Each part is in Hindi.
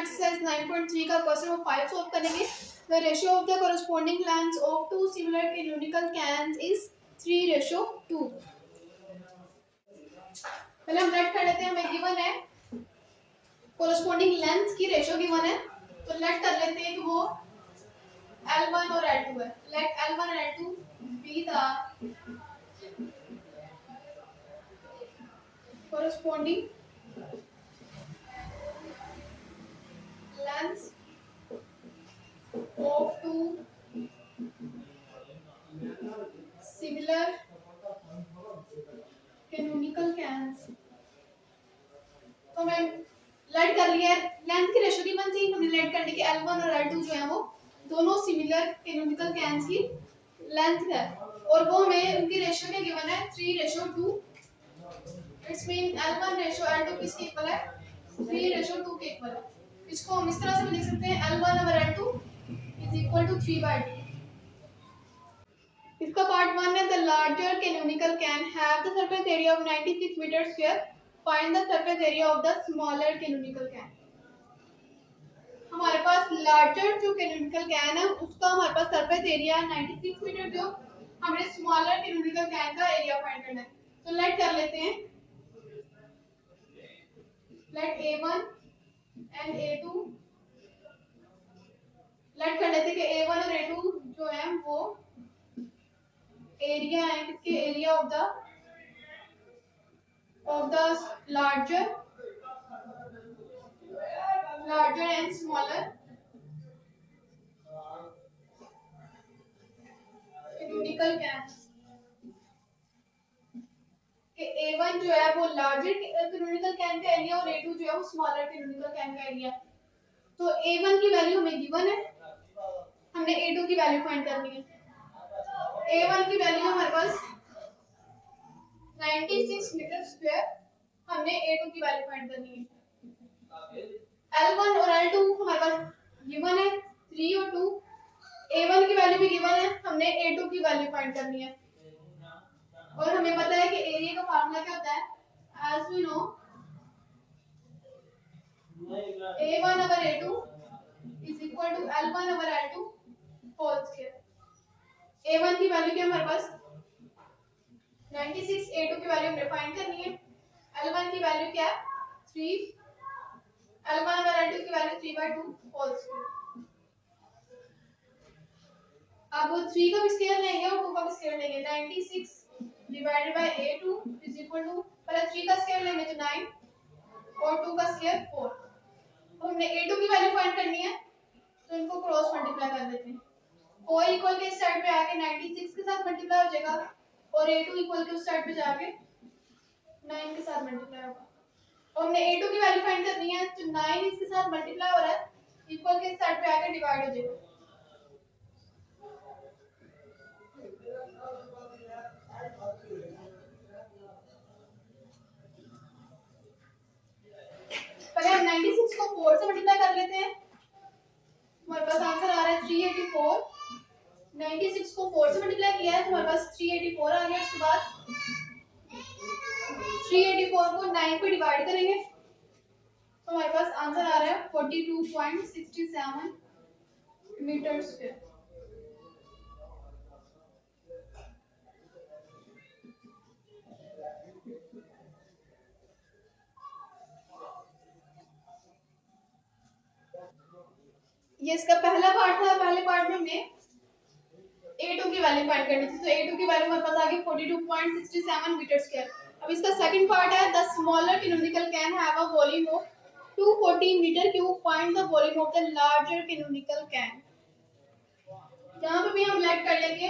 एक्सरसाइज 9.3 का क्वेश्चन नंबर 5 सॉल्व करेंगे। The ratio of the corresponding lengths of two similar canonical cans is 3:2। पहले हम लेट कर लेते हैं। हमें गिवन है कोरस्पोंडिंग लेंथ्स की रेशियो गिवन है, तो लेट कर लेते हैं कि वो L1 और L2 है। लेट L1 और L2 be the corresponding lengths of two similar canonical cans। तो मैं लेट कर लिया है। लेंथ की रेशियो गिवन थी, हमने लेट करने के L1 और L2 जो है वो दोनों सिमिलर कैनोनिकल कैन्स की लेंथ है, और वो हमें उनकी रेशियो क्या गिवन है 3:2। It's mean L1 ratio L2 किसके इक्वल है 3:2 के इक्वल है। इसको हम इस तरह से भी लिख सकते हैं L1 over L2 is equal to 3/2। इसका पार्ट 1 है the larger canonical can have the surface area of 96 metre square, find the surface area of the smaller canonical can. हमारे पास लार्जर जो कैनोनिकल कैन है उसका हमारे पास सरफेस एरिया है 96 मीटर, जो हमें स्मॉलर कैनोनिकल कैन का एरिया फाइंड करना है। तो लेट कर लेते हैं, late A1 and A2, late कर लेते हैं कि A1 और A2 जो है वो एरिया है किसके area of the larger and smaller canonical can. कि A1 जो है वो लार्जर कैनोनिकल कैन का एरिया और A2 जो है वो स्मॉलर कैनोनिकल कैन का एरिया। तो A1 की वैल्यू हमें गिवन है, हमने A2 की वैल्यू फाइंड करनी है। A1 की वैल्यू हमारे पास 96 मीटर स्क्वायर, हमने A2 की वैल्यू फाइंड करनी है। L1 और L2 हमारे पास गिवन है 3 और 2। A1 की वैल्यू भी गिवन है, हमने A2 की वैल्यू फाइंड करनी है। और हमें पता है कि एरिया का फार्मूला क्या होता है, as we know A1 over A2 is equal to L1 over L2 whole square। A1 की वैल्यू क्या हमारे पास 96, A2 की वैल्यू हमने फाइंड करनी है। L1 की वैल्यू क्या है 3, L1 over L2 की वैल्यू 3/2 whole square। अब 3 का भी स्क्वायर लेंगे और 2 का भी स्क्वायर लेंगे। 96 divided by A2 is equal to, पहले 3 का स्क्वायर लेंगे तो 9 और 2 का स्क्वायर 4। तो हमने A2 की वैल्यू फाइंड करनी है, तो इनको क्रॉस मल्टीप्लाई कर देते हैं। 4 इक्वल के इस साइड पे आके 96 के साथ मल्टीप्लाई हो जाएगा, और A2 इक्वल के उस साइड पे जाके 9 के साथ मल्टीप्लाई होगा। और हमने A2 की वैल्यू फाइंड करनी है, तो 9 इसके साथ मल्टीप्लाई हो रहा है, इक्वल के इस साइड पे आके डिवाइड हो जाएगा। पहले हम 96 को 4 से मल्टीप्लाई कर लेते हैं, हमारे पास आंसर आ रहा है 384। 96 को 4 से मल्टीप्लाई किया है तो हमारे पास 384 आ गया। उसके बाद 384 को 9 पे डिवाइड करेंगे तो हमारे पास आंसर आ रहा है 42.67 मीटर स्क्वायर। ये इसका पहला पार्ट था। पहले पार्ट में हमने A2 की वैल्यू फाइंड करनी थी, तो A2 की वैल्यू हमारे पास आ गई 42.67 मीटर स्क्वायर। अब इसका सेकंड पार्ट है the smaller canonical can have a volume of 240 metre cube, find the volume of the larger canonical can. यहाँ पे भी हम लेट कर लेंगे,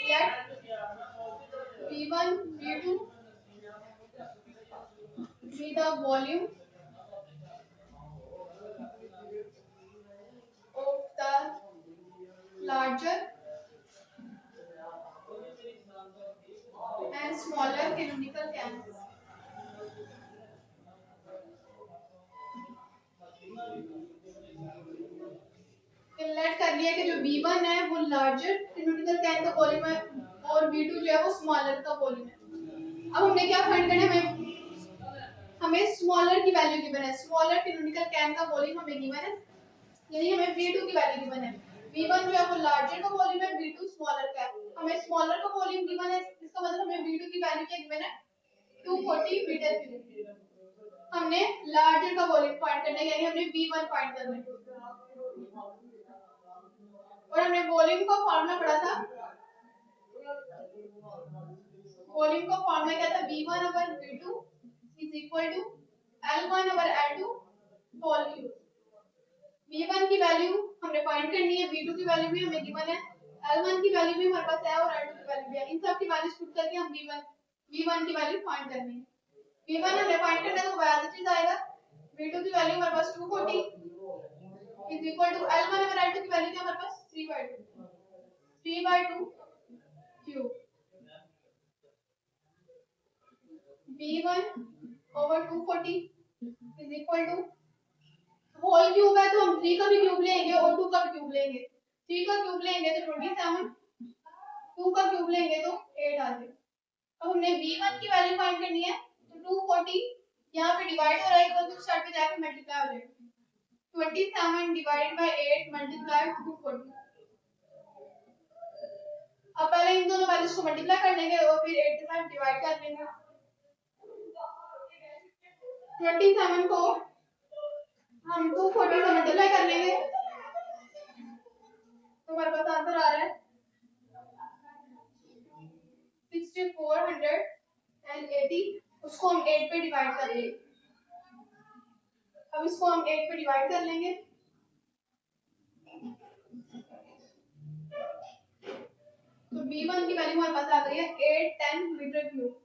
let V1 V2 be the volume of the larger and smaller canonical cans। Let कर लिया कि जो V1 है वो लार्जर कैनोनिकल कैन का वॉल्यूम है और V2 जो है वो स्मॉलर का वॉल्यूम है। अब हमने क्या फाइंड करना है, हमें स्मॉलर की वैल्यू गिवन है, स्मॉलर कैनोनिकल कैन का वॉल्यूम हमें गिवन है, यानी हमें V2 की वैल्यू गिवन है। V1 जो है वो लार्जर का वॉल्यूम है, V2 स्मॉलर का है। हमें स्मॉलर का वॉल्यूम गिवन है, इसका मतलब हमें V2 की वैल्यू क्या गिवन है, 240 मीटर क्यूब। हमने लार्जर का वॉल्यूम फाइंड करना है, यानी हमने V1 फाइंड करना है। और हमने वॉल्यूम का फार्मूला पढ़ा था, वॉल्यूम का फार्मूला क्या था, V1 over V2 is equal to L1 over L2 whole cube. V1 की वैल्यू हमने फाइंड करनी है, V2 की वैल्यू भी हमें गिवन है, L1 की वैल्यू भी हमारे पास है और L2 की वैल्यू भी है। इन सब की वैल्यूज पुट करके हम V1 की वैल्यू फाइंड करनी है। V1 हमने फाइंड करना है तो वैल्यू चीज आएगा, V2 की वैल्यू हमारे पास 240 is equal to L1 over L2 की वैल्यू क्या हमारे पास 3/2 cube. V1 over 240 is equal to whole cube है तो हम 3 का भी क्यूब लेंगे और 2 का भी क्यूब लेंगे। 3 का क्यूब लेंगे तो 27, 2 का क्यूब लेंगे तो 8 आ जाएगा। अब हमने V1 की वैल्यू फाइंड करनी है, तो 240 यहाँ पे डिवाइड हो रहा है, इक्वल टू स्टार्ट पे जाकर मल्टीप्लाई हो जाएगा। 27 डिवाइडेड बाय 8 मल्टीप्लाई 240। अब पहले इन दोनों वैल्यूज को मल्टीप्लाई कर लेंगे और फिर 8 के साथ डिवाइड कर लेंगे। 27 को हम 240 से मल्टीप्लाई कर लेंगे तो हमारे पास आंसर आ रहा है 6480। उसको हम 8 पे डिवाइड कर लेंगे। अब इसको हम 8 पे डिवाइड कर लेंगे तो V1 की वैल्यू हमारे पास आ गई है 810 मीटर क्यूब।